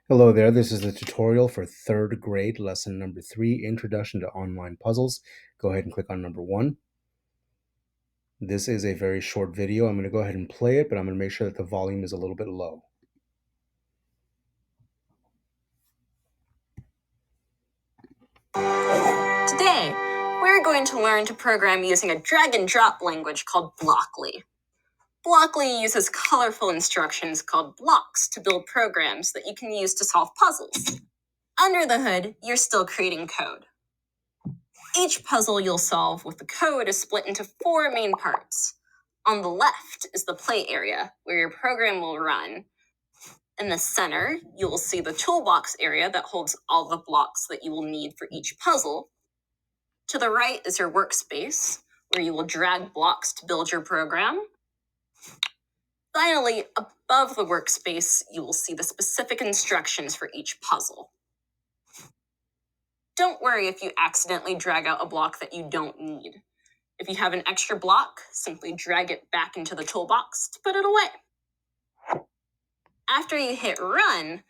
Hello there, this is the tutorial for third grade, lesson number 3, Introduction to Online Puzzles. Go ahead and click on number 1. This is a very short video. I'm going to go ahead and play it, but I'm going to make sure that the volume is a little bit low. Today, we're going to learn to program using a drag and drop language called Blockly. Blockly uses colorful instructions called blocks to build programs that you can use to solve puzzles. Under the hood, you're still creating code. Each puzzle you'll solve with the code is split into 4 main parts. On the left is the play area, where your program will run. In the center, you will see the toolbox area that holds all the blocks that you will need for each puzzle. To the right is your workspace, where you will drag blocks to build your program. Finally, above the workspace, you will see the specific instructions for each puzzle. Don't worry if you accidentally drag out a block that you don't need. If you have an extra block, simply drag it back into the toolbox to put it away. After you hit run,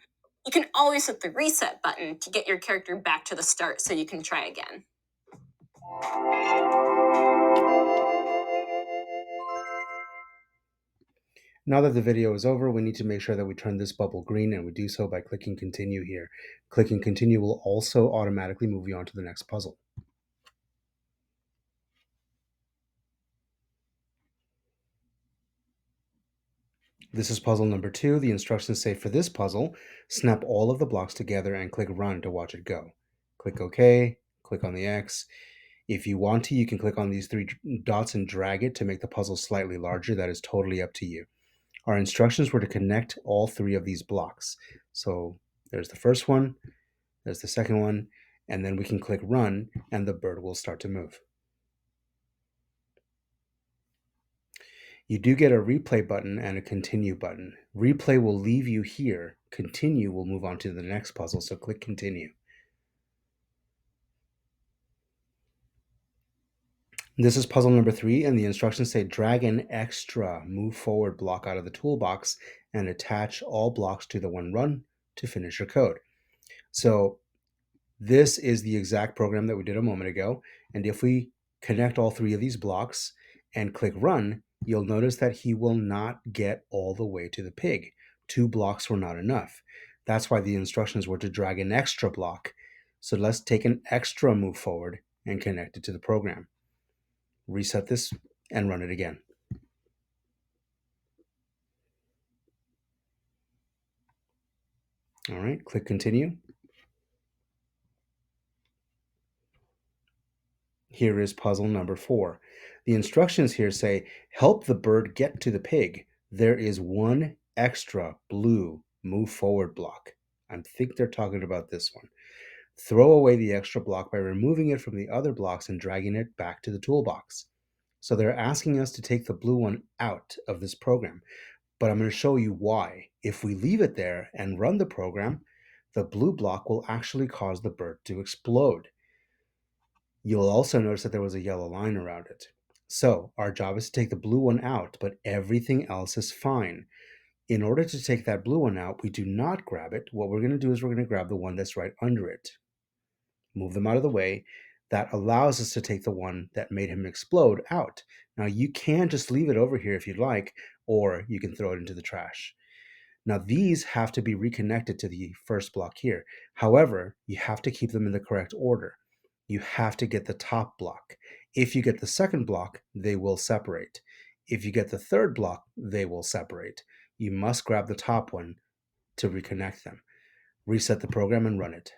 you can always hit the reset button to get your character back to the start so you can try again. Now that the video is over, we need to make sure that we turn this bubble green, and we do so by clicking continue here. Clicking continue will also automatically move you on to the next puzzle. This is puzzle number 2. The instructions say for this puzzle, snap all of the blocks together and click run to watch it go. Click OK, click on the X. If you want to, you can click on these 3 dots and drag it to make the puzzle slightly larger. That is totally up to you. Our instructions were to connect all 3 of these blocks. So there's the first one, there's the second one, and then we can click run and the bird will start to move. You do get a replay button and a continue button. Replay will leave you here. Continue will move on to the next puzzle, so click continue. This is puzzle number 3, and the instructions say drag an extra move forward block out of the toolbox and attach all blocks to the one run to finish your code. So this is the exact program that we did a moment ago, and if we connect all 3 of these blocks and click run, you'll notice that he will not get all the way to the pig. 2 blocks were not enough. That's why the instructions were to drag an extra block. So let's take an extra move forward and connect it to the program. Reset this and run it again. All right, click continue. Here is puzzle number 4. The instructions here say, help the bird get to the pig. There is 1 extra blue move forward block. I think they're talking about this one. Throw away the extra block by removing it from the other blocks and dragging it back to the toolbox. So they're asking us to take the blue one out of this program, but I'm going to show you why. If we leave it there and run the program, the blue block will actually cause the bird to explode. You'll also notice that there was a yellow line around it. So our job is to take the blue one out, but everything else is fine. In order to take that blue one out, we do not grab it. What we're going to do is we're going to grab the one that's right under it. Move them out of the way. That allows us to take the one that made him explode out. Now you can just leave it over here if you'd like, or you can throw it into the trash. Now these have to be reconnected to the first block here. However, you have to keep them in the correct order. You have to get the top block. If you get the second block, they will separate. If you get the third block, they will separate. You must grab the top one to reconnect them. Reset the program and run it.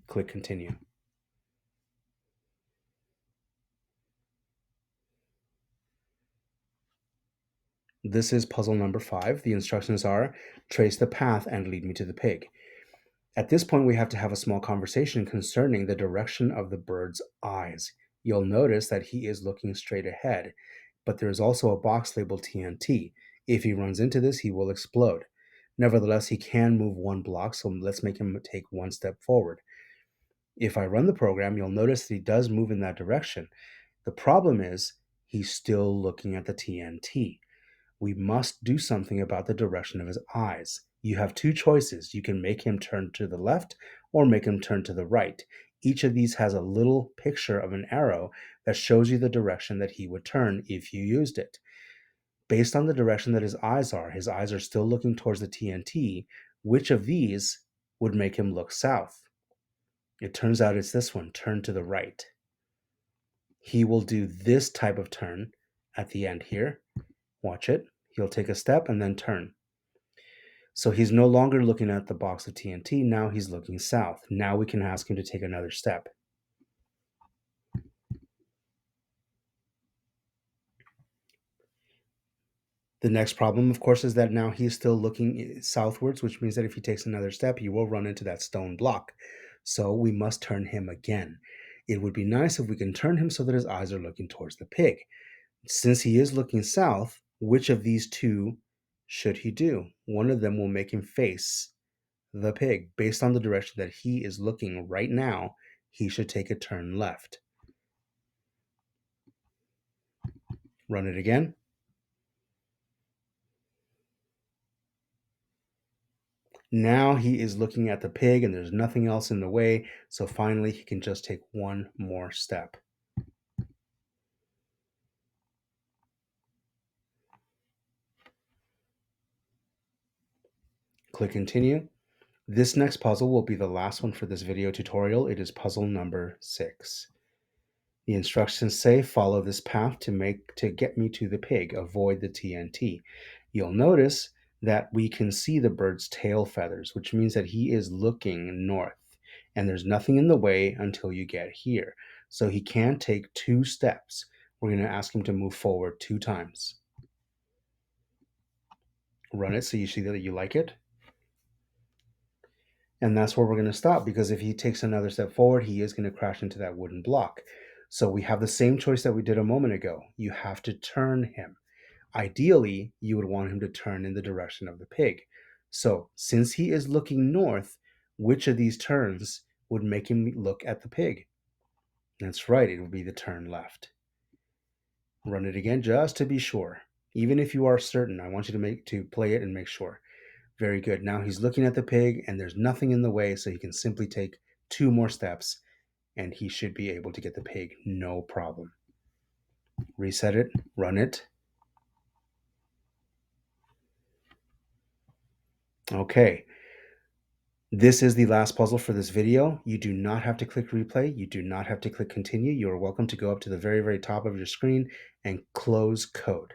Click continue. This is puzzle number 5. The instructions are trace the path and lead me to the pig. At this point, we have to have a small conversation concerning the direction of the bird's eyes. You'll notice that he is looking straight ahead, but there is also a box labeled TNT. If he runs into this, he will explode. Nevertheless, he can move 1 block, so let's make him take 1 step forward. If I run the program, you'll notice that he does move in that direction. The problem is He's still looking at the TNT. We must do something about the direction of his eyes. You have two choices. You can make him turn to the left or make him turn to the right. Each of these has a little picture of an arrow that shows you the direction that he would turn if you used it. Based on the direction that his eyes are still looking towards the TNT, which of these would make him look south? It turns out it's this one, turn to the right. He will do this type of turn at the end here. Watch it. He'll take a step and then turn. So he's no longer looking at the box of TNT. Now he's looking south. Now we can ask him to take another step. The next problem, of course, is that now he's still looking southwards, which means that if he takes another step, he will run into that stone block. So we must turn him again. It would be nice if we can turn him so that his eyes are looking towards the pig. Since he is looking south, which of these two should he do? One of them will make him face the pig. Based on the direction that he is looking right now, he should take a turn left. Run it again. Now he is looking at the pig and there's nothing else in the way, so finally he can just take one more step. Click continue. This next puzzle will be the last one for this video tutorial. It is puzzle number 6. The instructions say follow this path to get me to the pig. Avoid the TNT. You'll notice that we can see the bird's tail feathers, which means that he is looking north. And there's nothing in the way until you get here. So he can take 2 steps. We're going to ask him to move forward 2 times. Run it so you see that you like it. And that's where we're going to stop, because if he takes another step forward, he is going to crash into that wooden block. So we have the same choice that we did a moment ago. You have to turn him. Ideally, you would want him to turn in the direction of the pig. So since he is looking north, which of these turns would make him look at the pig? That's right, it would be the turn left. Run it again just to be sure. Even if you are certain, I want you to play it and make sure. Very good. Now he's looking at the pig and there's nothing in the way, so he can simply take 2 more steps and he should be able to get the pig, no problem. Reset it, run it. Okay. This is the last puzzle for this video. You do not have to click replay. You do not have to click continue. You are welcome to go up to the very, very top of your screen and close code.